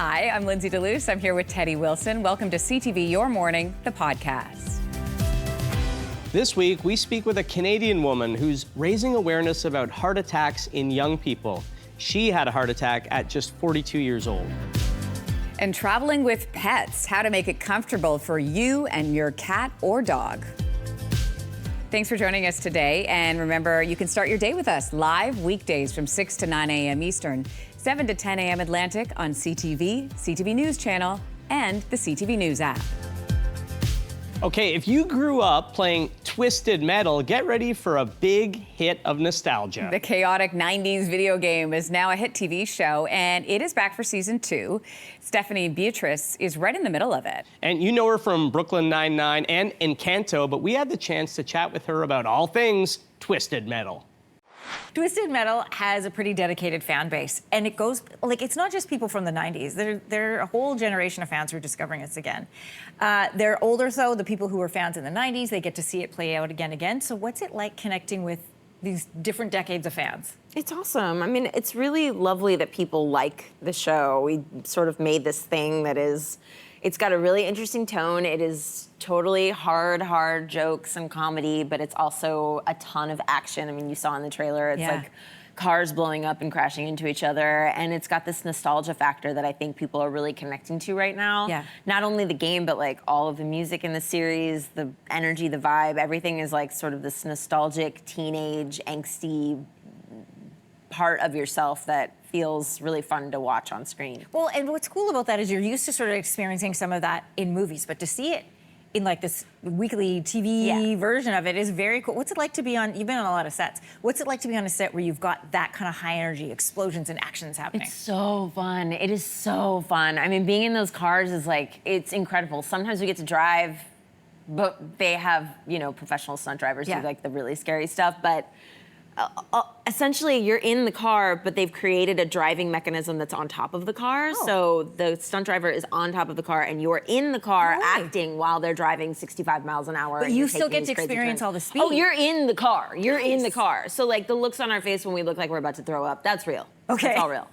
Hi, I'm Lindsey Deluce. I'm here with Teddy Wilson. Welcome to CTV Your Morning, the podcast. This week, we speak with a Canadian woman who's raising awareness about heart attacks in young people. She had a heart attack at just 42 years old. And traveling with pets, how to make it comfortable for you and your cat or dog. Thanks for joining us today. And remember, you can start your day with us live weekdays from 6 to 9 a.m. Eastern, 7 to 10 a.m. Atlantic on CTV, CTV News Channel, and the CTV News app. Okay, if you grew up playing Twisted Metal, get ready for a big hit of nostalgia. The chaotic 90s video game is now a hit TV show, and it is back for season 2. Stephanie Beatriz is right in the middle of it. And you know her from Brooklyn Nine-Nine and Encanto, but we had the chance to chat with her about all things Twisted Metal. Twisted Metal has a pretty dedicated fan base, and it goes, like, it's not just people from the 90s. There are a whole generation of fans who are discovering this again. They're older, though, the people who were fans in the 90s, they get to see it play out again. So what's it like connecting with these different decades of fans? It's awesome. I mean, it's really lovely that people like the show. We sort of made this thing that is, it's got a really interesting tone. It is totally hard jokes and comedy, but it's also a ton of action. I mean, you saw in the trailer, it's like cars blowing up and crashing into each other. And it's got this nostalgia factor that I think people are really connecting to right now. Yeah. Not only the game, but like all of the music in the series, the energy, the vibe, everything is like sort of this nostalgic, teenage, angsty part of yourself that feels really fun to watch on screen. Well, and what's cool about that is you're used to sort of experiencing some of that in movies, but to see it in like this weekly TV version of it is very cool. What's it like to be on, you've been on a lot of sets, what's it like to be on a set where you've got that kind of high energy explosions and actions happening? It's so fun. It is so fun. I mean, being in those cars is like, it's incredible. Sometimes we get to drive, but they have, you know, professional stunt drivers do like the really scary stuff, but essentially, you're in the car, but they've created a driving mechanism that's on top of the car. Oh. So the stunt driver is on top of the car, and you're in the car acting while they're driving 65 miles an hour. But you still get to experience all the speed. Oh, you're in the car. You're in the car. So like the looks on our face when we look like we're about to throw up, that's real. Okay. That's all real.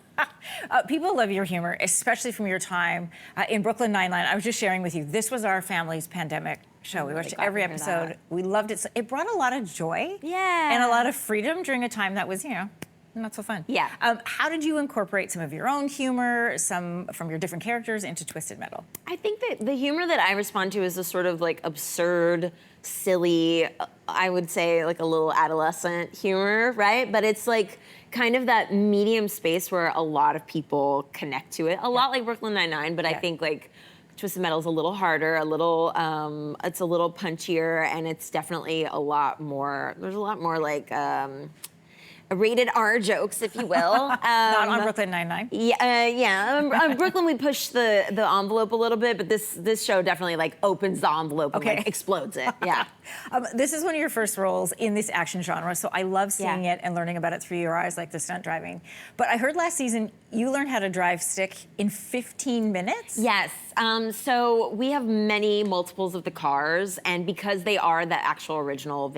People love your humor, especially from your time in Brooklyn Nine-Nine. I was just sharing with you, this was our family's pandemic show. We watched every episode. We loved it. So it brought a lot of joy and a lot of freedom during a time that was, you know, not so fun. Yeah. How did you incorporate some of your own humor, some from your different characters into Twisted Metal? I think that the humor that I respond to is a sort of like absurd, silly, I would say like a little adolescent humor, right? But it's like kind of that medium space where a lot of people connect to it. A lot like Brooklyn Nine-Nine, but I think like Twisted Metal is a little harder, it's a little punchier, and it's definitely a lot more, there's a lot more like rated R jokes, if you will. Not on Brooklyn Nine-Nine? On Brooklyn, we push the envelope a little bit, but this show definitely like opens the envelope and like explodes it, This is one of your first roles in this action genre, so I love seeing it and learning about it through your eyes, like the stunt driving. But I heard last season you learned how to drive stick in 15 minutes? Yes, so we have many multiples of the cars, and because they are the actual original,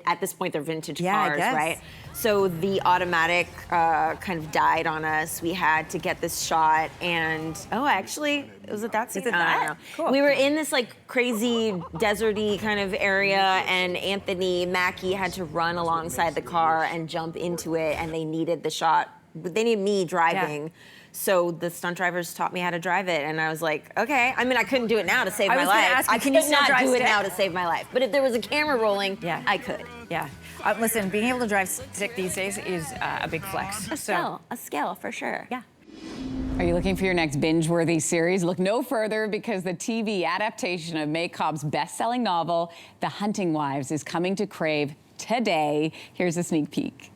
at this point they're vintage cars, right? So the automatic kind of died on us. We had to get this shot, and actually, was it that season? I don't know. Cool. We were in this like crazy deserty kind of area, and Anthony Mackie had to run alongside the car and jump into it, and they needed the shot. They needed me driving. So the stunt drivers taught me how to drive it, and I was like, okay. I mean, I couldn't do it now to save my life. I could not do it now to save my life. But if there was a camera rolling, I could. Listen, being able to drive stick these days is a big flex. A skill for sure. Yeah. Are you looking for your next binge-worthy series? Look no further, because the TV adaptation of May Cobb's best-selling novel, The Hunting Wives, is coming to Crave today. Here's a sneak peek.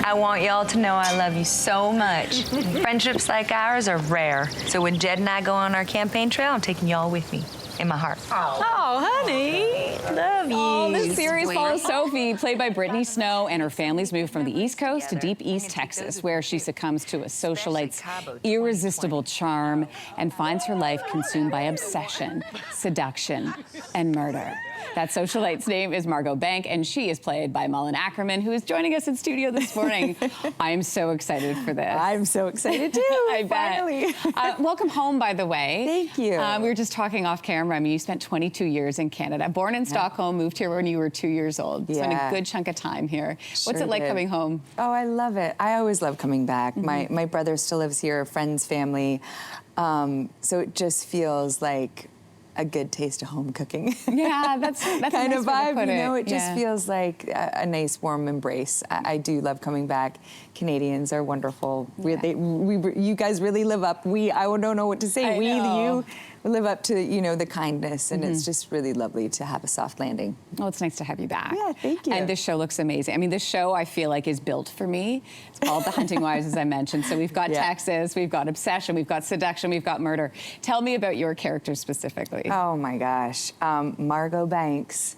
I want y'all to know I love you so much. Friendships like ours are rare. So when Jed and I go on our campaign trail, I'm taking y'all with me. in my heart. Oh, honey, love you. Oh, this series follows Sophie, played by Brittany Snow, and her family's moved from the East Coast to deep East Texas, where she succumbs to a socialite's irresistible charm and finds her life consumed by obsession, seduction, and murder. That socialite's name is Margot Bank, and she is played by Malin Ackerman, who is joining us in studio this morning. I'm so excited for this. I'm so excited too. I bet. Finally. Welcome home, by the way. Thank you. We were just talking off camera. I mean, you spent 22 years in Canada. Born in Stockholm, moved here when you were 2 years old. Spent a good chunk of time here. What's it like did. coming home? Oh, I love it. I always love coming back. My brother still lives here, friends, family. So it just feels like a good taste of home cooking. Yeah, that's kind a nice of way to vibe. put You know, it. it just feels like a nice warm embrace. I do love coming back. Canadians are wonderful. You guys really live up. I don't know what to say. I know. You live up to the kindness, and it's just really lovely to have a soft landing. Oh, it's nice to have you back. Yeah, thank you. And this show looks amazing. I mean, this show I feel like is built for me. It's called The Hunting Wives, as I mentioned. So we've got Texas, we've got obsession, we've got seduction, we've got murder. Tell me about your character specifically. Oh my gosh, Margot Banks.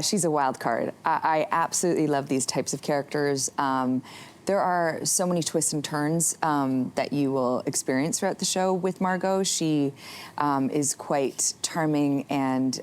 She's a wild card. I absolutely love these types of characters. There are so many twists and turns that you will experience throughout the show with Margot. She is quite charming, and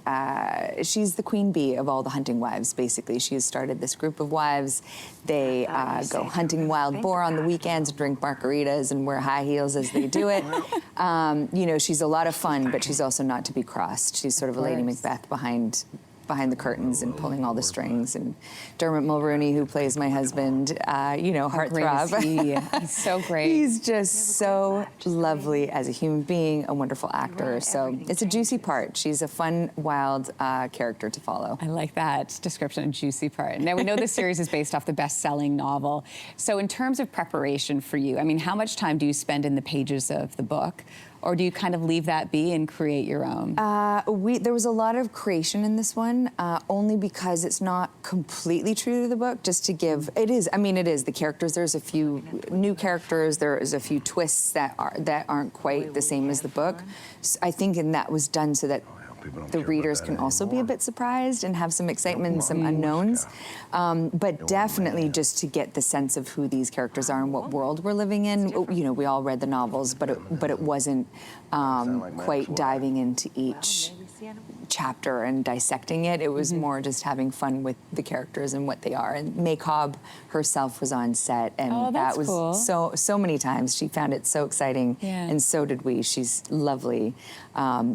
she's the queen bee of all the hunting wives, basically. She has started this group of wives. They go hunting wild boar on the weekends, drink margaritas, and wear high heels as they do it. She's a lot of fun, but she's also not to be crossed. She's sort of a Lady Macbeth behind the curtains and pulling all the strings. And Dermot Mulroney, who plays my husband, heartthrob. Great is he? He's so great. He's just so lovely as a human being, a wonderful actor. So it's a juicy part. She's a fun, wild character to follow. I like that description, a juicy part. Now, we know this series is based off the best-selling novel. So in terms of preparation for you, I mean, how much time do you spend in the pages of the book? Or do you kind of leave that be and create your own? There was a lot of creation in this one, only because it's not completely true to the book, just to give, it is. The characters, there's a few new characters, there's a few twists that aren't quite the same as the book. So I think that was done so that the readers can also be a bit surprised and have some excitement and some unknowns. But definitely just to get the sense of who these characters are and what world we're living in. We all read the novels, but it wasn't quite diving into each chapter and dissecting it. It was more just having fun with the characters and what they are. And May Cobb herself was on set, and that was cool. so many times. She found it so exciting, and so did we. She's lovely.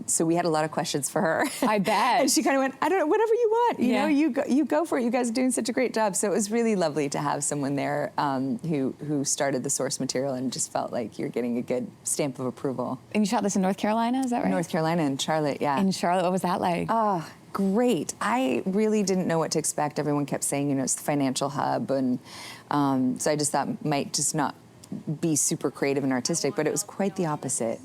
So we had a lot of questions for her. I bet. And she kind of went, I don't know, whatever you want. You go for it. You guys are doing such a great job. So it was really lovely to have someone there who started the source material and just felt like you're getting a good stamp of approval. And you shot this in North Carolina, is that right? North Carolina and Charlotte, yeah. In Charlotte, what was that like? Oh, great. I really didn't know what to expect. Everyone kept saying, it's the financial hub. And so I just thought might just not be super creative and artistic, but it was quite the opposite.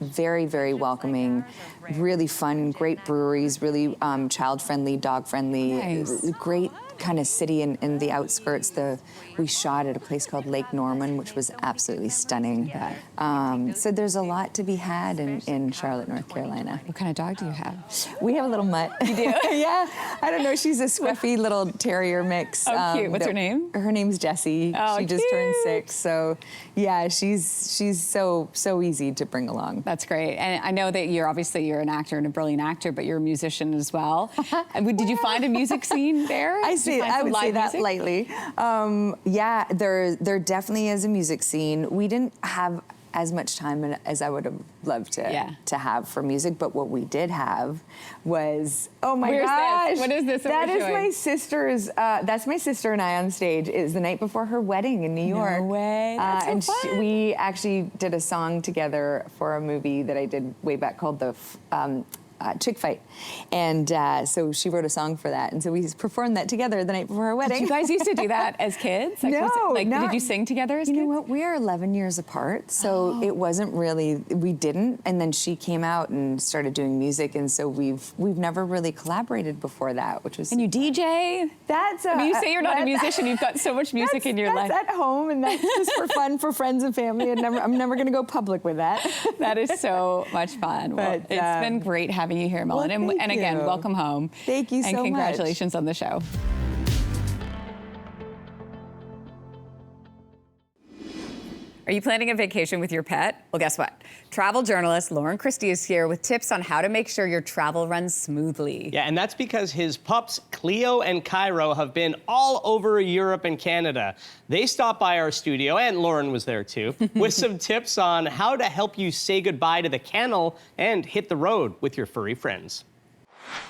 Very, very welcoming, really fun, great breweries, really child-friendly, dog-friendly, Nice. great kind of city in the outskirts. We shot at a place called Lake Norman, which was absolutely stunning. So there's a lot to be had in Charlotte, North Carolina. What kind of dog do you have? We have a little mutt. You do? Yeah. I don't know. She's a scruffy little terrier mix. Oh, cute. What's her name? Her name's Jessie. Oh, she just turned cute. 6. So, yeah, she's so easy to bring along. That's great. And I know that you're an actor and a brilliant actor, but you're a musician as well. Did you find a music scene there? I would say that music? lightly. Yeah, there definitely is a music scene. We didn't have as much time as I would have loved to have for music, but what we did have was, oh my gosh. This? What is this? That is my sister's, that's my sister and I on stage. It was the night before her wedding in New York. No way, that's so fun. We actually did a song together for a movie that I did way back called the Chick Fight. And so she wrote a song for that. And so we performed that together the night before her wedding. Did you guys used to do that as kids? Like, did you sing together as kids? You know what? We are 11 years apart. So it wasn't really, we didn't. And then she came out and started doing music. And so we've never really collaborated before that, which was. And you DJ? You say you're not a musician. You've got so much music in your life. That's at home, and that's just for fun, for friends and family. I'm never going to go public with that. That is so much fun. Well, But, it's been great having having you here, Malin. Well, and again, you. welcome home. Thank you so much. And congratulations on the show. Are you planning a vacation with your pet? Well, guess what? Travel journalist Christie is here with tips on how to make sure your travel runs smoothly. Yeah, and that's because his pups, Cleo and Cairo, have been all over Europe and Canada. They stopped by our studio, and Lauren was there too, with some tips on how to help you say goodbye to the kennel and hit the road with your furry friends.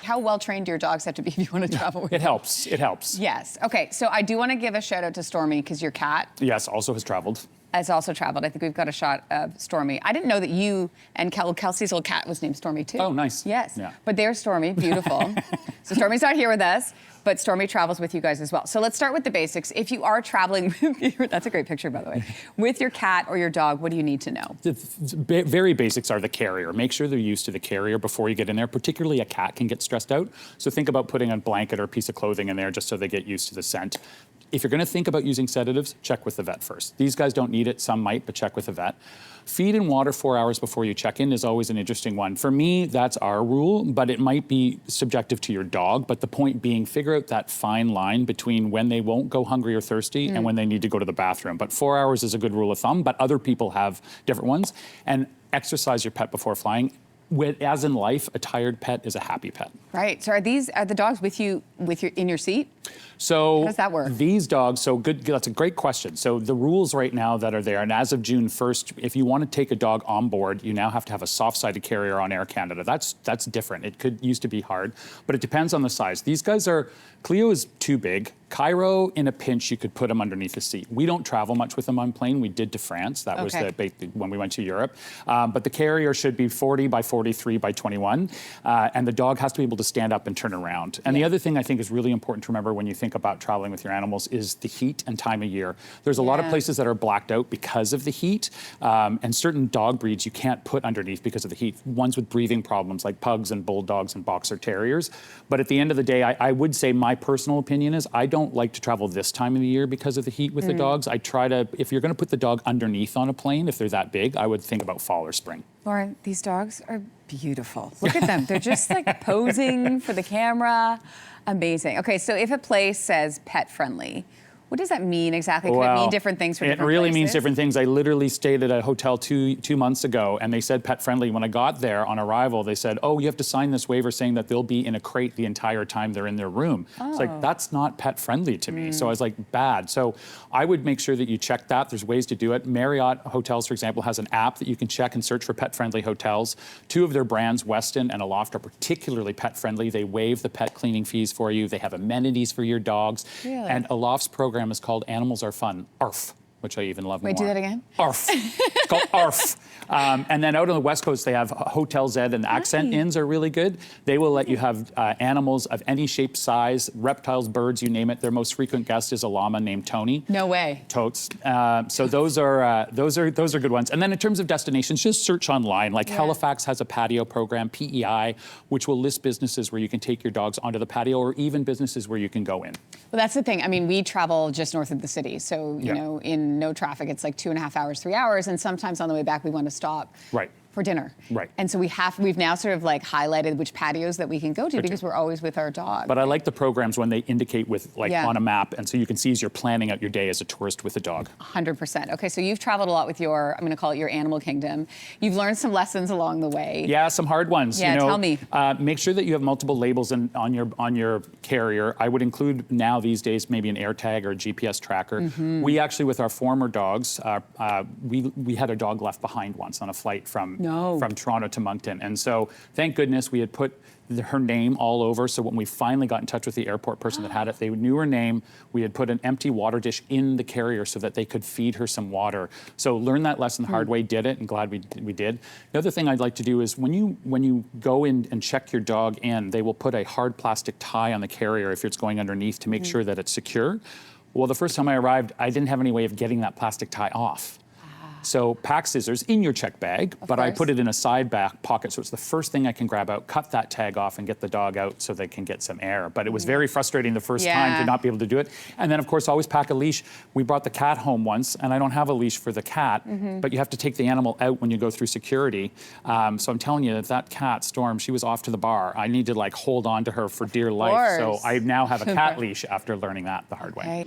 How well trained do your dogs have to be if you want to travel with It them? helps. It helps. Yes. Okay, so I do want to give a shout out to Stormy because your cat Yes, also has traveled. has also traveled. I think we've got a shot of Stormy. I didn't know that you and Kelsey's little cat was named Stormy too. Oh, nice. Yes. Yeah. But there's Stormy, beautiful. So Stormy's not here with us, but Stormy travels with you guys as well. So let's start with the basics. If you are traveling, that's a great picture, by the way, with your cat or your dog, what do you need to know? The very basics are the carrier. Make sure they're used to the carrier before you get in there. Particularly a cat can get stressed out. So think about putting a blanket or a piece of clothing in there just so they get used to the scent. If you're going to think about using sedatives, check with the vet first. These guys don't need it. Some might, but check with the vet. Feed and water 4 hours before you check in is always an interesting one. For me, that's our rule, but it might be subjective to your dog. But the point being, figure out that fine line between when they won't go hungry or thirsty and when they need to go to the bathroom. But 4 hours is a good rule of thumb, but other people have different ones. And exercise your pet before flying. As in life, a tired pet is a happy pet. Right. So are the dogs with you in your seat? So how does that work? These dogs, so good, that's a great question. So the rules right now that are there, and as of June 1st, if you want to take a dog on board, you now have to have a soft-sided carrier on Air Canada. That's different. It used to be hard, but it depends on the size. These guys Cleo is too big. Cairo, in a pinch, you could put him underneath the seat. We don't travel much with them on plane. We did to France. That was when we went to Europe. But the carrier should be 40 by 43 by 21. And the dog has to be able to stand up and turn around. And the other thing I think is really important to remember when you think about traveling with your animals is the heat and time of year. There's a lot of places that are blacked out because of the heat. And certain dog breeds you can't put underneath because of the heat. Ones with breathing problems like pugs and bulldogs and boxer terriers. But at the end of the day, I would say my personal opinion is I don't like to travel this time of the year because of the heat with the dogs. I try to, if you're going to put the dog underneath on a plane, if they're that big, I would think about fall or spring. Lauren, these dogs are beautiful. Look at them. They're just like posing for the camera. Amazing. Okay, so if a place says pet friendly, what does that mean exactly? Could it mean different things for different places? It really means different things. I literally stayed at a hotel two months ago, and they said pet friendly. When I got there on arrival, they said, oh, you have to sign this waiver saying that they'll be in a crate the entire time they're in their room. It's like, that's not pet friendly to me. So I was like, bad. So I would make sure that you check that. There's ways to do it. Marriott Hotels, for example, has an app that you can check and search for pet friendly hotels. Two of their brands, Westin and Aloft, are particularly pet friendly. They waive the pet cleaning fees for you. They have amenities for your dogs. Really? And Aloft's program is called Animals Are Fun, ARF, which I even love more. Wait, do that again? ARF. It's called ARF. And then out on the West Coast, they have Hotel Z and Accent Inns are really good. They will let you have animals of any shape, size, reptiles, birds, you name it. Their most frequent guest is a llama named Tony. No way. Totes. So those are good ones. And then in terms of destinations, just search online. Like Halifax has a patio program, PEI, which will list businesses where you can take your dogs onto the patio, or even businesses where you can go in. Well, that's the thing. I mean, we travel just north of the city, so you know, in no traffic, it's like 2.5 hours, 3 hours, and sometimes on the way back we want to stop for dinner. Right. And so we've now sort of like highlighted which patios that we can go to because we're always with our dog. But I like the programs when they indicate with on a map, and so you can see as you're planning out your day as a tourist with a dog. 100%. Okay, so you've traveled a lot with I'm going to call it your animal kingdom. You've learned some lessons along the way. Yeah, some hard ones. Yeah, tell me. Make sure that you have multiple labels on your carrier. I would include now these days maybe an AirTag or a GPS tracker. We actually, with our former dogs, we had a dog left behind once on a flight from Toronto to Moncton. And so thank goodness we had put her name all over. So when we finally got in touch with the airport person that had it, they knew her name. We had put an empty water dish in the carrier so that they could feed her some water. So learn that lesson the hard way, did it, and glad we did. The other thing I'd like to do is when you go in and check your dog in, they will put a hard plastic tie on the carrier if it's going underneath to make sure that it's secure. Well, the first time I arrived, I didn't have any way of getting that plastic tie off. So pack scissors in your check bag, but I put it in a side back pocket, so it's the first thing I can grab out, cut that tag off, and get the dog out so they can get some air. But it was very frustrating the first time to not be able to do it. And then, of course, always pack a leash. We brought the cat home once, and I don't have a leash for the cat, but you have to take the animal out when you go through security. So I'm telling you, that cat, Storm, she was off to the bar. I need to like hold on to her for dear life. So I now have a cat leash after learning that the hard way.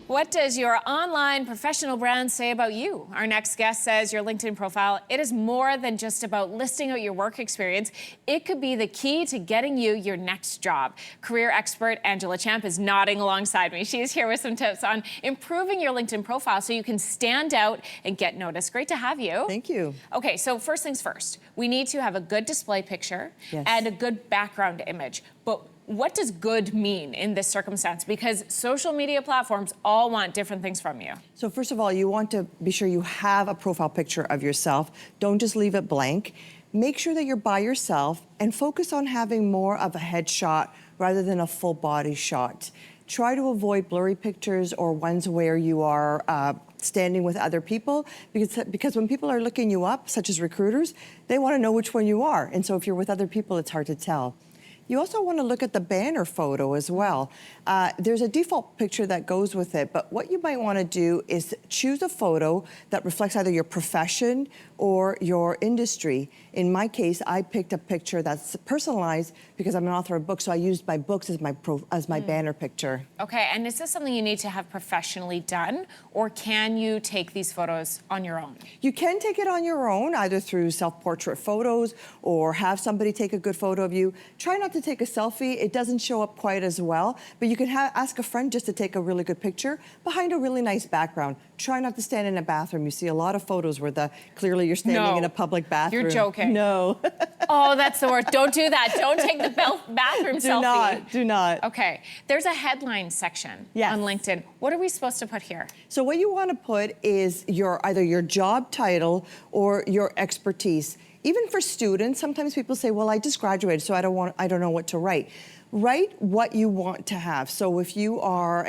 What does your online professional brand say about you? Our next guest says your LinkedIn profile, it is more than just about listing out your work experience. It could be the key to getting you your next job. Career expert Angela Champ is nodding alongside me. She is here with some tips on improving your LinkedIn profile so you can stand out and get noticed. Great to have you. Thank you. Okay, so first things first, we need to have a good display picture and a good background image. But what does good mean in this circumstance? Because social media platforms all want different things from you. So first of all, you want to be sure you have a profile picture of yourself. Don't just leave it blank. Make sure that you're by yourself and focus on having more of a headshot rather than a full body shot. Try to avoid blurry pictures or ones where you are standing with other people because when people are looking you up, such as recruiters, they want to know which one you are. And so if you're with other people, it's hard to tell. You also want to look at the banner photo as well. There's a default picture that goes with it, but what you might want to do is choose a photo that reflects either your profession or your industry. In my case, I picked a picture that's personalized because I'm an author of books, so I used my books as my banner picture. Okay, and is this something you need to have professionally done, or can you take these photos on your own? You can take it on your own, either through self-portrait photos or have somebody take a good photo of you. Try not to take a selfie. It doesn't show up quite as well, but you can ask a friend just to take a really good picture behind a really nice background. Try not to stand in a bathroom. You see a lot of photos where clearly you're standing in a public bathroom. You're joking. No. Oh, that's the worst. Don't do that. Don't take the bathroom selfie. Do not. Okay. There's a headline section on LinkedIn. What are we supposed to put here? So what you want to put is either your job title or your expertise. Even for students, sometimes people say, well, I just graduated, so I don't know what to write. Write what you want to have. So if you are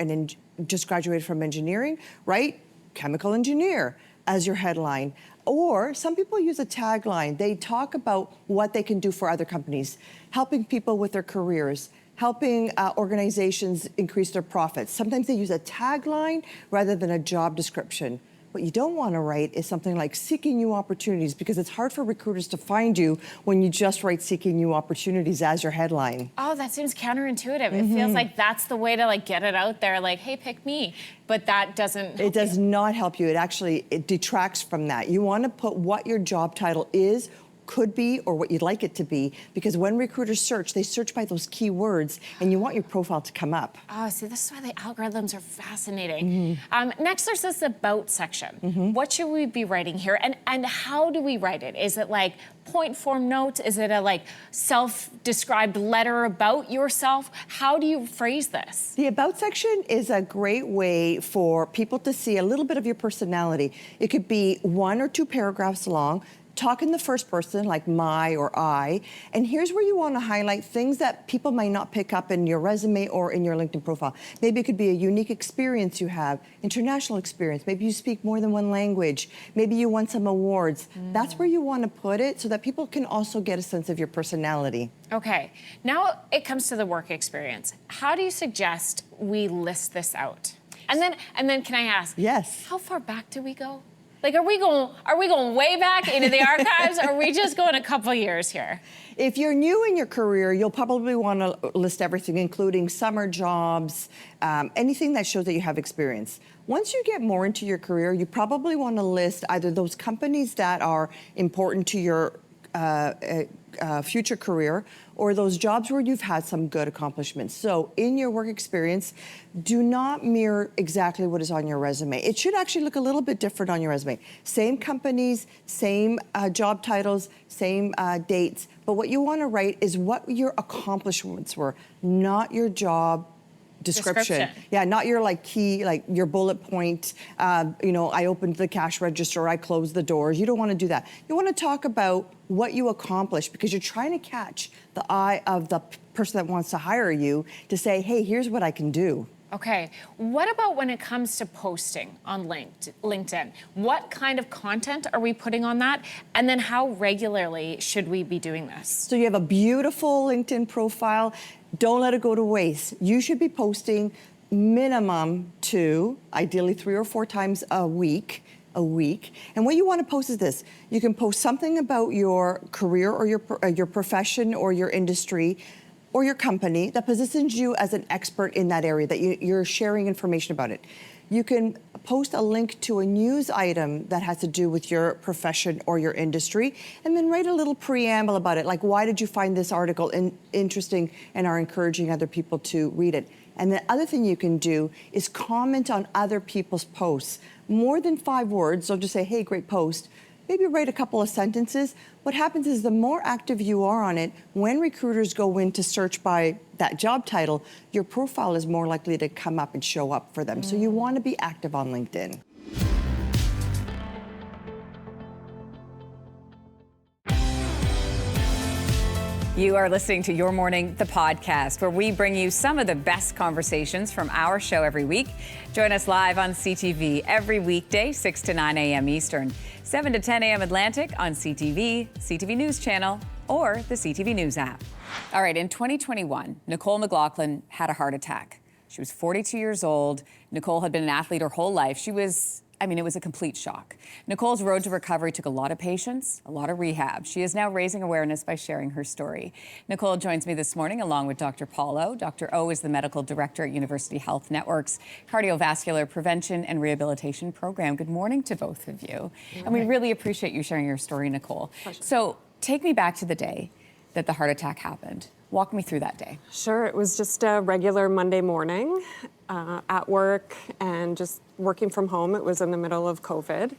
just graduated from engineering, write chemical engineer as your headline. Or some people use a tagline. They talk about what they can do for other companies, helping people with their careers, helping organizations increase their profits. Sometimes they use a tagline rather than a job description. What you don't want to write is something like seeking new opportunities, because it's hard for recruiters to find you when you just write seeking new opportunities as your headline. Oh, that seems counterintuitive. It feels like that's the way to get it out there, like, hey, pick me. But that doesn't help. It does not help you. It detracts from that. You want to put what your job title is, could be, or what you'd like it to be, because when recruiters search, they search by those keywords, and you want your profile to come up. Oh, see, this is why the algorithms are fascinating. Next, there's this about section. What should we be writing here, and how do we write it? Is it like point form notes? Is it a self-described letter about yourself? How do you phrase this? The about section is a great way for people to see a little bit of your personality. It could be 1 or 2 paragraphs long. Talk in the first person, like my or I, and here's where you want to highlight things that people might not pick up in your resume or in your LinkedIn profile. Maybe it could be a unique experience you have, international experience. Maybe you speak more than 1 language. Maybe you won some awards. That's where you want to put it so that people can also get a sense of your personality. Okay, now it comes to the work experience. How do you suggest we list this out? And then can I ask? Yes. How far back do we go? Like, are we going way back into the archives, or are we just going a couple years here? If you're new in your career, you'll probably want to list everything, including summer jobs, anything that shows that you have experience. Once you get more into your career, you probably want to list either those companies that are important to your future career, or those jobs where you've had some good accomplishments. So in your work experience, do not mirror exactly what is on your resume. It should actually look a little bit different on your resume. Same companies, same job titles, same dates, but what you want to write is what your accomplishments were, not your job description. Yeah, not your key, your bullet point, I opened the cash register, I closed the doors. You don't want to do that. You want to talk about what you accomplished, because you're trying to catch the eye of the person that wants to hire you to say, hey, here's what I can do. Okay. What about when it comes to posting on LinkedIn? What kind of content are we putting on that? And then how regularly should we be doing this? So you have a beautiful LinkedIn profile. Don't let it go to waste. You should be posting minimum 2, ideally 3 or 4 times a week. And what you want to post is this. You can post something about your career or your profession or your industry or your company that positions you as an expert in that area, that you're sharing information about it. You can post a link to a news item that has to do with your profession or your industry, and then write a little preamble about it, like why did you find this article interesting and are encouraging other people to read it. And the other thing you can do is comment on other people's posts. More than 5 words, don't just say, hey, great post. Maybe write a couple of sentences. What happens is the more active you are on it, when recruiters go in to search by that job title, your profile is more likely to come up and show up for them. So you want to be active on LinkedIn. You are listening to Your Morning, the podcast, where we bring you some of the best conversations from our show every week. Join us live on CTV every weekday, 6 to 9 a.m. Eastern, 7 to 10 a.m. Atlantic on CTV, CTV News Channel, or the CTV News app. All right, in 2021, Nicole McGlaughlin had a heart attack. She was 42 years old. Nicole had been an athlete her whole life. It was a complete shock. Nicole's road to recovery took a lot of patience, a lot of rehab. She is now raising awareness by sharing her story. Nicole joins me this morning along with Dr. Paul O. Dr. O is the medical director at University Health Network's Cardiovascular Prevention and Rehabilitation Program. Good morning to both of you. And we really appreciate you sharing your story, Nicole. Pleasure. So take me back to the day that the heart attack happened. Walk me through that day. Sure, it was just a regular Monday morning at work and just working from home. It was in the middle of COVID.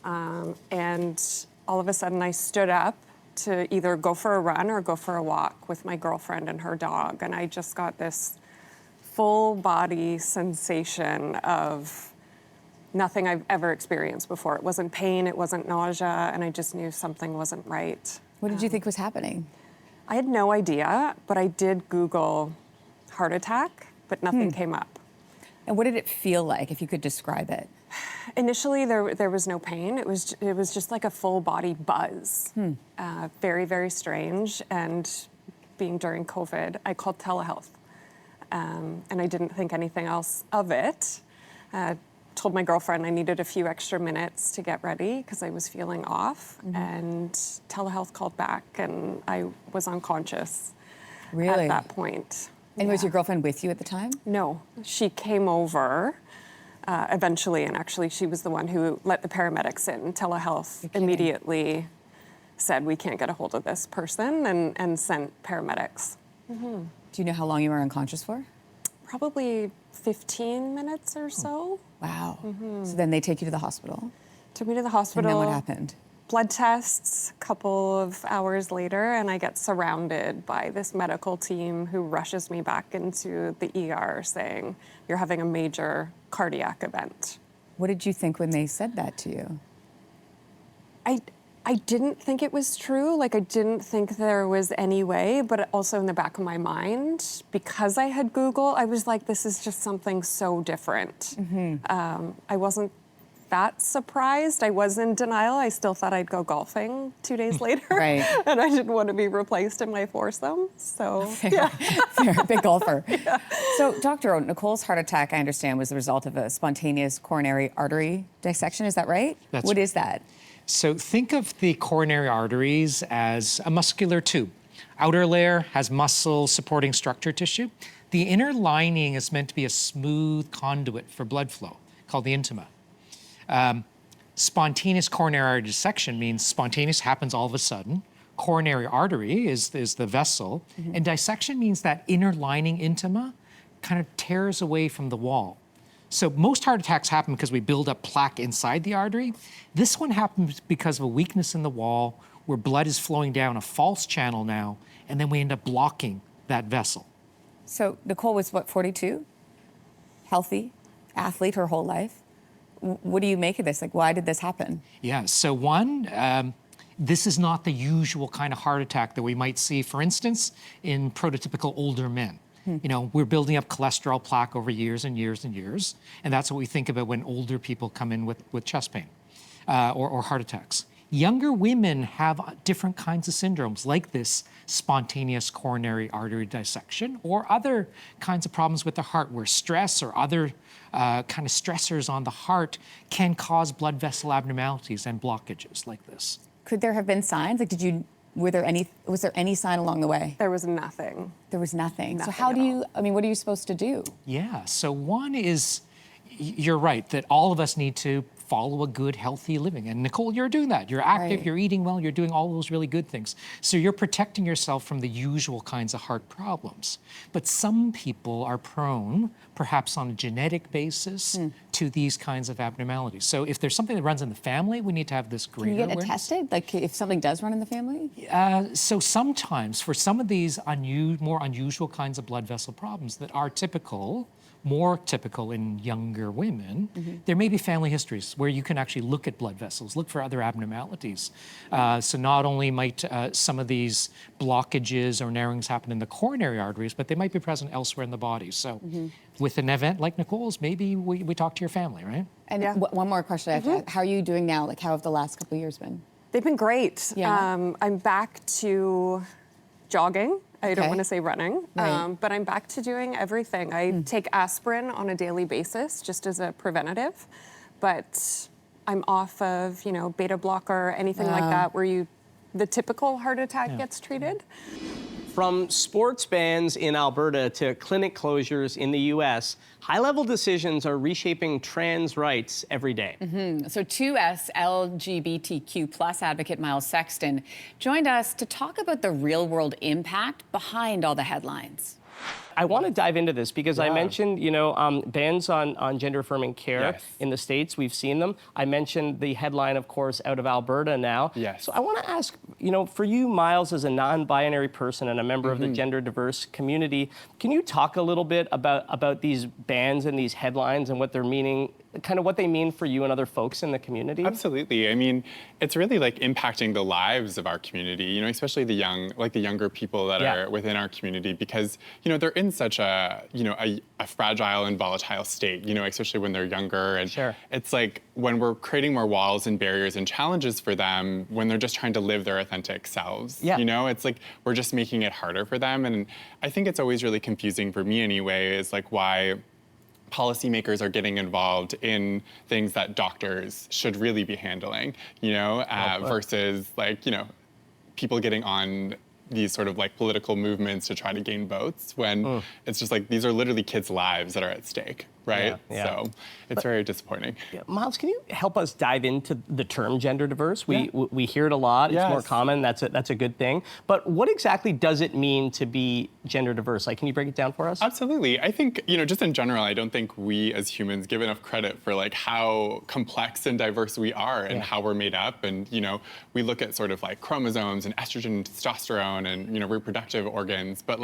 And all of a sudden I stood up to either go for a run or go for a walk with my girlfriend and her dog. And I just got this full body sensation of nothing I've ever experienced before. It wasn't pain, it wasn't nausea, and I just knew something wasn't right. What did you think was happening? I had no idea, but I did Google heart attack, but nothing came up. And what did it feel like, if you could describe it? Initially, there was no pain. It was just like a full body buzz. Very, very strange. And being during COVID, I called telehealth. And I didn't think anything else of it. Told my girlfriend I needed a few extra minutes to get ready because I was feeling off. And telehealth called back and I was unconscious at that point. And was your girlfriend with you at the time? No, she came over eventually, and actually she was the one who let the paramedics in. Telehealth immediately said, we can't get a hold of this person, and sent paramedics. Do you know how long you were unconscious for? Probably 15 minutes or so. Wow. So then they take you to the hospital? Took me to the hospital. And then what happened? Blood tests, a couple of hours later, and I get surrounded by this medical team who rushes me back into the ER saying, you're having a major cardiac event. What did you think when they said that to you? I didn't think it was true. Like, I didn't think there was any way, but also in the back of my mind, because I had Google, I was like, this is just something so different. I wasn't that surprised. I was in denial. I still thought I'd go golfing 2 days later. Right. And I didn't want to be replaced in my foursome. So, Fair, big golfer. So, Dr. O, Nicole's heart attack, I understand, was the result of a spontaneous coronary artery dissection. Is that right? What is that? So think of the coronary arteries as a muscular tube. Outer layer has muscle supporting structure tissue. The inner lining is meant to be a smooth conduit for blood flow, called the intima. Spontaneous coronary artery dissection means spontaneous happens all of a sudden. Coronary artery is the vessel. And dissection means that inner lining intima kind of tears away from the wall. So most heart attacks happen because we build up plaque inside the artery. This one happens because of a weakness in the wall where blood is flowing down a false channel now, and then we end up blocking that vessel. So Nicole was, what, 42? Healthy, athlete her whole life. What do you make of this? Like, why did this happen? Yeah, so one, this is not the usual kind of heart attack that we might see, for instance, in prototypical older men. You know, we're building up cholesterol plaque over years and years and years. And that's what we think about when older people come in with chest pain or heart attacks. Younger women have different kinds of syndromes like this spontaneous coronary artery dissection or other kinds of problems with the heart where stress or other kind of stressors on the heart can cause blood vessel abnormalities and blockages like this. Could there have been signs? Like, was there any sign along the way? There was nothing. There was nothing. So Nothing how at do you, all. I mean, what are you supposed to do? Yeah, so one is, you're right, that all of us need to follow a good, healthy living. And Nicole, you're doing that. You're active, Right. you're eating well, you're doing all those really good things. So you're protecting yourself from the usual kinds of heart problems. But some people are prone, perhaps on a genetic basis, to these kinds of abnormalities. So if there's something that runs in the family, we need to have this greater Can you get it awareness. tested? Like if something does run in the family? So sometimes for some of these more unusual kinds of blood vessel problems that are more typical in younger women, there may be family histories where you can actually look at blood vessels, look for other abnormalities. So not only might some of these blockages or narrowings happen in the coronary arteries, but they might be present elsewhere in the body. So with an event like Nicole's, maybe we talk to your family, right? And one more question I have to ask. How are you doing now? Like, how have the last couple of years been? They've been great. Yeah. I'm back to jogging. I don't Okay. want to say running, Right. but I'm back to doing everything. I take aspirin on a daily basis just as a preventative, but I'm off of, beta blocker, anything like that, where the typical heart attack gets treated. From sports bans in Alberta to clinic closures in the U.S., high-level decisions are reshaping trans rights every day. So 2S LGBTQ+ advocate Miles Sexton joined us to talk about the real-world impact behind all the headlines. I want to dive into this because I mentioned, bans on gender-affirming care in the States. We've seen them. I mentioned the headline, of course, out of Alberta now. Yes. So I want to ask, for you, Miles, as a non-binary person and a member of the gender-diverse community, can you talk a little bit about these bans and these headlines and what they're meaning, kind of what they mean for you and other folks in the community? Absolutely. I mean, it's really like impacting the lives of our community, especially the younger people that are within our community, because, they're in such a fragile and volatile state, especially when they're younger. And it's like when we're creating more walls and barriers and challenges for them, when they're just trying to live their authentic selves, it's like we're just making it harder for them. And I think it's always really confusing for me anyway, is like why policymakers are getting involved in things that doctors should really be handling, versus people getting on these sort of political movements to try to gain votes when it's just these are literally kids' lives that are at stake, right? So it's very disappointing. Miles, can you help us dive into the term gender diverse? We hear it a lot. It's more common. That's a good thing. But what exactly does it mean to be gender diverse? Can you break it down for us? Absolutely. I think, just in general, I don't think we as humans give enough credit for how complex and diverse we are and how we're made up. And, we look at sort of chromosomes and estrogen and testosterone and, reproductive organs, but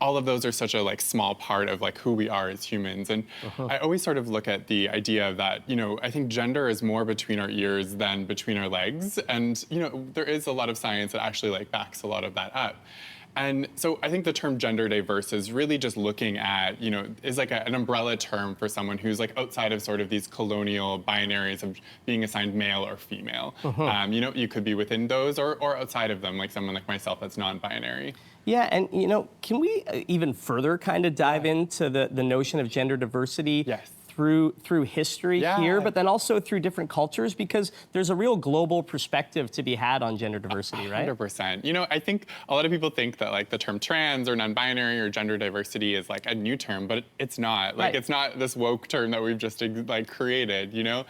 all of those are such a like small part of like who we are as humans. And I always sort of look at the idea of that, you know, I think gender is more between our ears than between our legs. And, you know, there is a lot of science that actually like backs a lot of that up. And so I think the term gender diverse is really just looking at, you know, is like an umbrella term for someone who's like outside of sort of these colonial binaries of being assigned male or female. You know, you could be within those or outside of them, like someone like myself that's non-binary. Yeah, and you know, can we even further kind of dive into the notion of gender diversity? Yes. Through history here, but then also through different cultures, because there's a real global perspective to be had on gender diversity, right? 100%. You know, I think a lot of people think that like the term trans or non-binary or gender diversity is like a new term, but it's not. Like it's not this woke term that we've just like created, you know?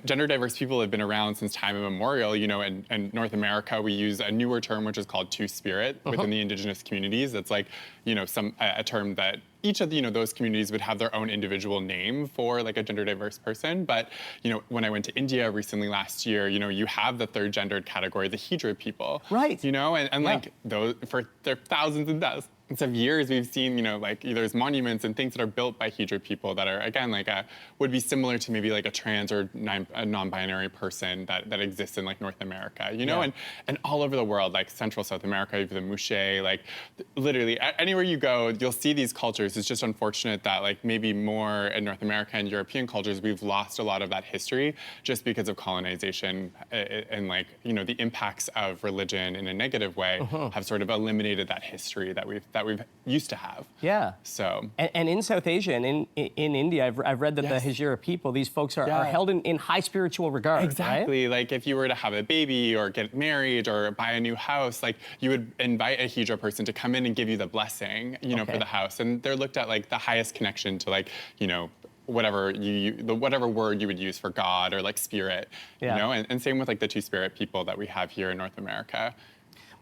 Gender diverse people have been around since time immemorial, you know, in North America, we use a newer term, which is called Two-Spirit within the indigenous communities. It's like, you know, a term that each of the, you know, those communities would have their own individual name for like a gender diverse person. But, you know, when I went to India recently last year, you know, you have the third gendered category, the Hijra people. Right. You know, and like those, for their thousands and of years, we've seen, like there's monuments and things that are built by Hijra people that are, again, like would be similar to maybe like a trans or a non-binary person that exists in like North America, and all over the world, like Central South America, even the Mouche, like literally anywhere you go, you'll see these cultures. It's just unfortunate that like maybe more in North America and European cultures, we've lost a lot of that history just because of colonization and like, the impacts of religion in a negative way have sort of eliminated that history that we've used to have. Yeah. So. And in South Asia and in India, I've read that the Hijra people, these folks are held in high spiritual regard. Exactly. Right? Like if you were to have a baby or get married or buy a new house, like you would invite a Hijra person to come in and give you the blessing, for the house. And they're looked at like the highest connection to like, whatever whatever word you would use for God or like spirit, and same with like the Two-Spirit people that we have here in North America.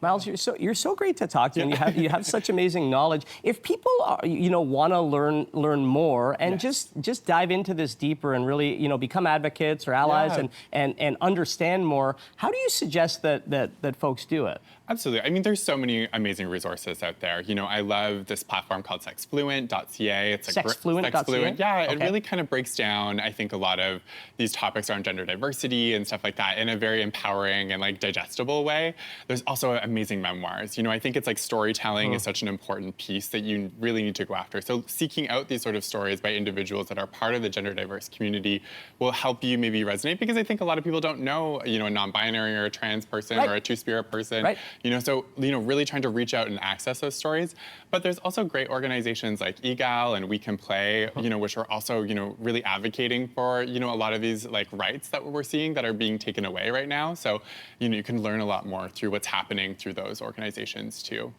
Miles, you're so great to talk to, and you have such amazing knowledge. If people want to learn more and just dive into this deeper and really become advocates or allies and understand more, how do you suggest that folks do it? Absolutely. I mean, there's so many amazing resources out there. I love this platform called sexfluent.ca. It's Sexfluent.ca? Yeah, it really kind of breaks down, I think, a lot of these topics around gender diversity and stuff like that in a very empowering and like digestible way. There's also amazing memoirs. I think it's like storytelling is such an important piece that you really need to go after. So seeking out these sort of stories by individuals that are part of the gender diverse community will help you maybe resonate, because I think a lot of people don't know, a non-binary or a trans person or a Two-Spirit person. Right. So really trying to reach out and access those stories. But there's also great organizations like EGAL and We Can Play, which are also, really advocating for, a lot of these like rights that we're seeing that are being taken away right now. So, you can learn a lot more through what's happening through those organizations too.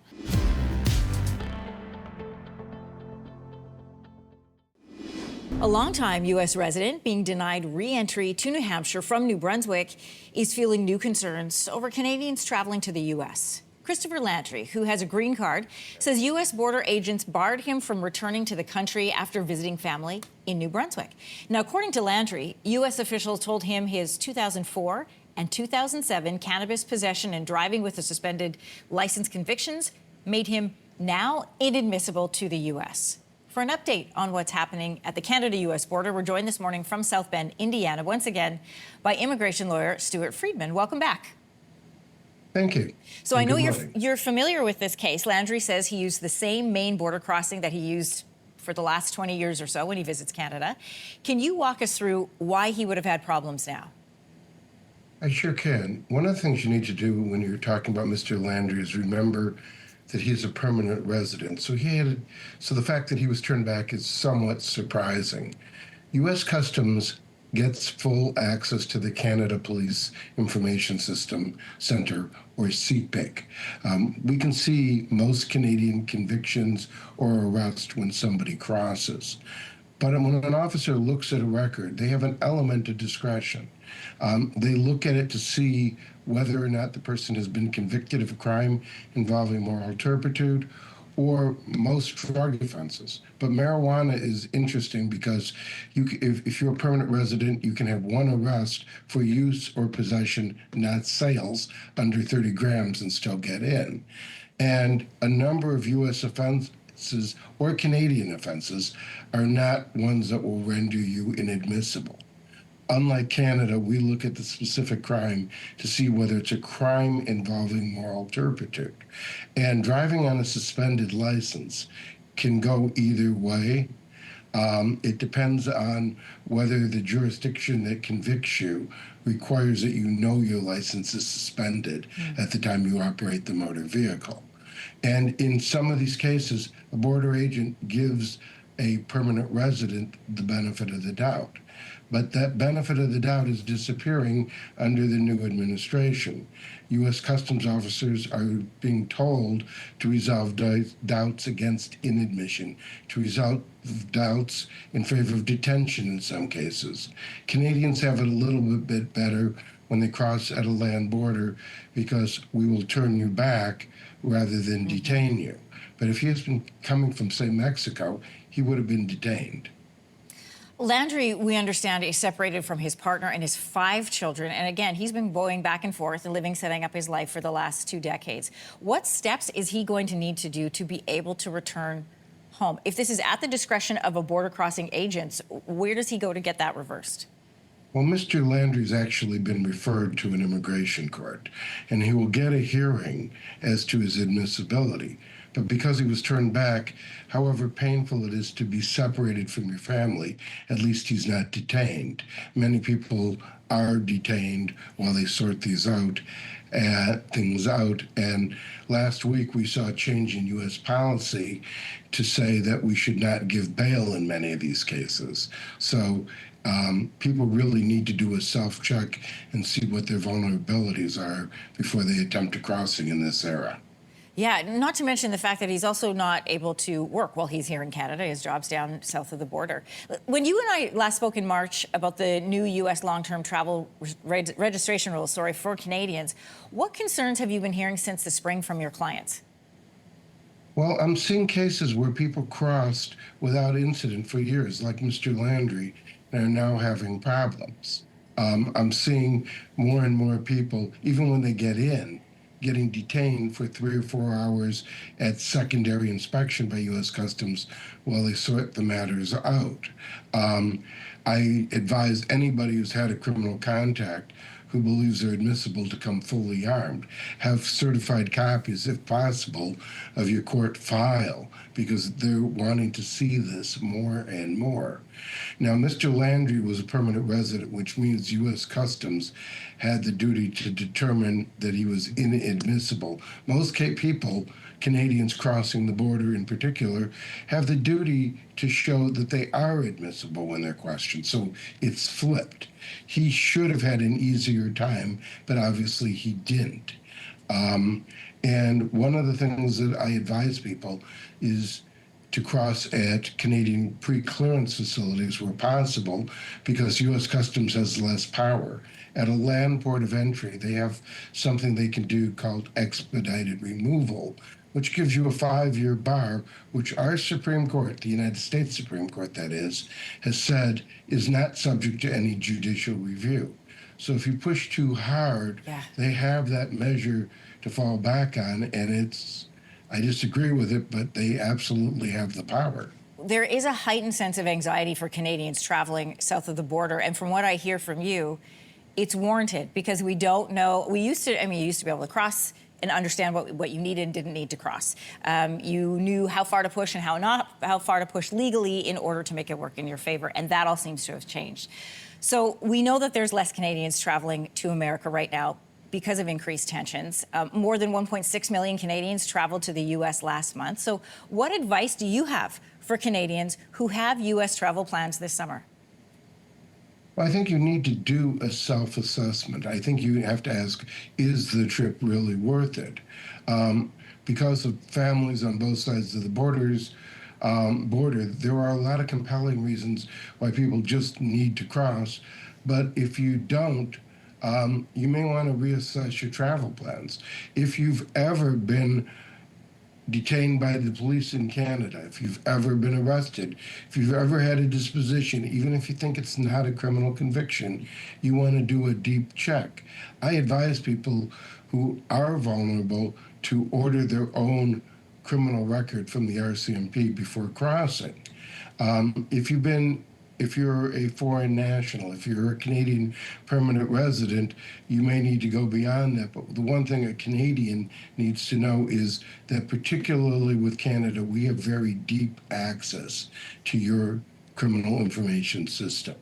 A longtime U.S. resident being denied re-entry to New Hampshire from New Brunswick is feeling new concerns over Canadians traveling to the U.S. Christopher Landry, who has a green card, says U.S. border agents barred him from returning to the country after visiting family in New Brunswick. Now, according to Landry, U.S. officials told him his 2004 and 2007 cannabis possession and driving with a suspended license convictions made him now inadmissible to the U.S. For an update on what's happening at the Canada-U.S. border, we're joined this morning from South Bend, Indiana, once again by immigration lawyer Stuart Freriedman. Welcome back. Thank you. So I know you're familiar with this case. Landry says he used the same main border crossing that he used for the last 20 years or so when he visits Canada. Can you walk us through why he would have had problems now? I sure can. One of the things you need to do when you're talking about Mr. Landry is remember that he's a permanent resident. So the fact that he was turned back is somewhat surprising. U.S. Customs gets full access to the Canada Police Information System Center, or CPIC. We can see most Canadian convictions or arrests when somebody crosses. But when an officer looks at a record, they have an element of discretion. They look at it to see whether or not the person has been convicted of a crime involving moral turpitude or most drug offenses. But marijuana is interesting because if you're a permanent resident, you can have one arrest for use or possession, not sales, under 30 grams and still get in. And a number of U.S. offenses or Canadian offenses are not ones that will render you inadmissible. Unlike Canada, we look at the specific crime to see whether it's a crime involving moral turpitude. And driving on a suspended license can go either way. It depends on whether the jurisdiction that convicts you requires that you know your license is suspended at the time you operate the motor vehicle. And in some of these cases, a border agent gives a permanent resident the benefit of the doubt. But that benefit of the doubt is disappearing under the new administration. U.S. Customs officers are being told to resolve doubts against inadmission, to resolve doubts in favor of detention in some cases. Canadians have it a little bit better when they cross at a land border because we will turn you back rather than detain you. But if he has been coming from, say, Mexico, he would have been detained. Landry, we understand, is separated from his partner and his 5 children. And again, he's been going back and forth and setting up his life for the last 2 decades. What steps is he going to need to do to be able to return home? If this is at the discretion of a border crossing agent, where does he go to get that reversed? Well, Mr. Landry's actually been referred to an immigration court, and he will get a hearing as to his admissibility. But because he was turned back, however painful it is to be separated from your family, at least he's not detained. Many people are detained while they sort these things out. And last week we saw a change in U.S. policy to say that we should not give bail in many of these cases. So people really need to do a self-check and see what their vulnerabilities are before they attempt a crossing in this era. Yeah, not to mention the fact that he's also not able to work while he's here in Canada. His job's down south of the border. When you and I last spoke in March about the new U.S. long-term travel registration rules, for Canadians, what concerns have you been hearing since the spring from your clients? Well, I'm seeing cases where people crossed without incident for years, like Mr. Landry, and are now having problems. I'm seeing more and more people, even when they get in, getting detained for 3 or 4 hours at secondary inspection by U.S. Customs while they sort the matters out. I advise anybody who's had a criminal contact who believes they're admissible to come fully armed. Have certified copies, if possible, of your court file, because they're wanting to see this more and more. Now, Mr. Landry was a permanent resident, which means U.S. Customs had the duty to determine that he was inadmissible. Most people, Canadians crossing the border in particular, have the duty to show that they are admissible when they're questioned. So it's flipped. He should have had an easier time, but obviously he didn't. And one of the things that I advise people is to cross at Canadian pre-clearance facilities where possible, because U.S. Customs has less power. At a land port of entry, they have something they can do called expedited removal, which gives you a 5-year bar, which our Supreme Court, the United States Supreme Court that is, has said is not subject to any judicial review. So if you push too hard, they have that measure to fall back on, and I disagree with it, but they absolutely have the power. There is a heightened sense of anxiety for Canadians traveling south of the border, and from what I hear from you, it's warranted because we don't know. You used to be able to cross and understand what you needed and didn't need to cross. You knew how far to push and how far to push legally in order to make it work in your favor, and that all seems to have changed. So we know that there's less Canadians traveling to America right now because of increased tensions. More than 1.6 million Canadians traveled to the U.S. last month. So what advice do you have for Canadians who have U.S. travel plans this summer? Well, I think you need to do a self-assessment. I think you have to ask, is the trip really worth it? Because of families on both sides of the border, there are a lot of compelling reasons why people just need to cross. But if you don't, you may want to reassess your travel plans. If you've ever been detained by the police in Canada, if you've ever been arrested, if you've ever had a disposition, even if you think it's not a criminal conviction, you want to do a deep check. I advise people who are vulnerable to order their own criminal record from the RCMP before crossing. If you're a foreign national, if you're a Canadian permanent resident, you may need to go beyond that. But the one thing a Canadian needs to know is that particularly with Canada, we have very deep access to your criminal information system.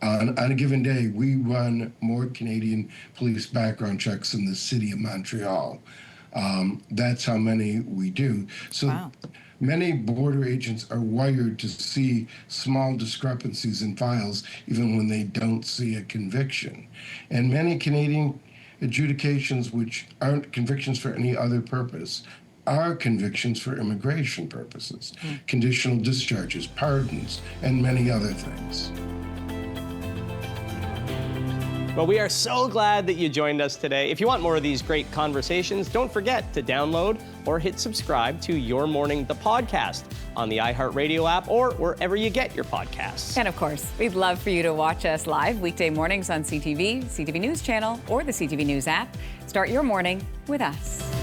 On a given day, we run more Canadian police background checks in the city of Montreal. That's how many we do. So. Wow. Many border agents are wired to see small discrepancies in files even when they don't see a conviction. And many Canadian adjudications, which aren't convictions for any other purpose, are convictions for immigration purposes, conditional discharges, pardons, and many other things. Well, we are so glad that you joined us today. If you want more of these great conversations, don't forget to download or hit subscribe to Your Morning, the podcast. on the iHeartRadio app, or wherever you get your podcasts. And of course, we'd love for you to watch us live weekday mornings on CTV, CTV News Channel, or the CTV News app. Start your morning with us.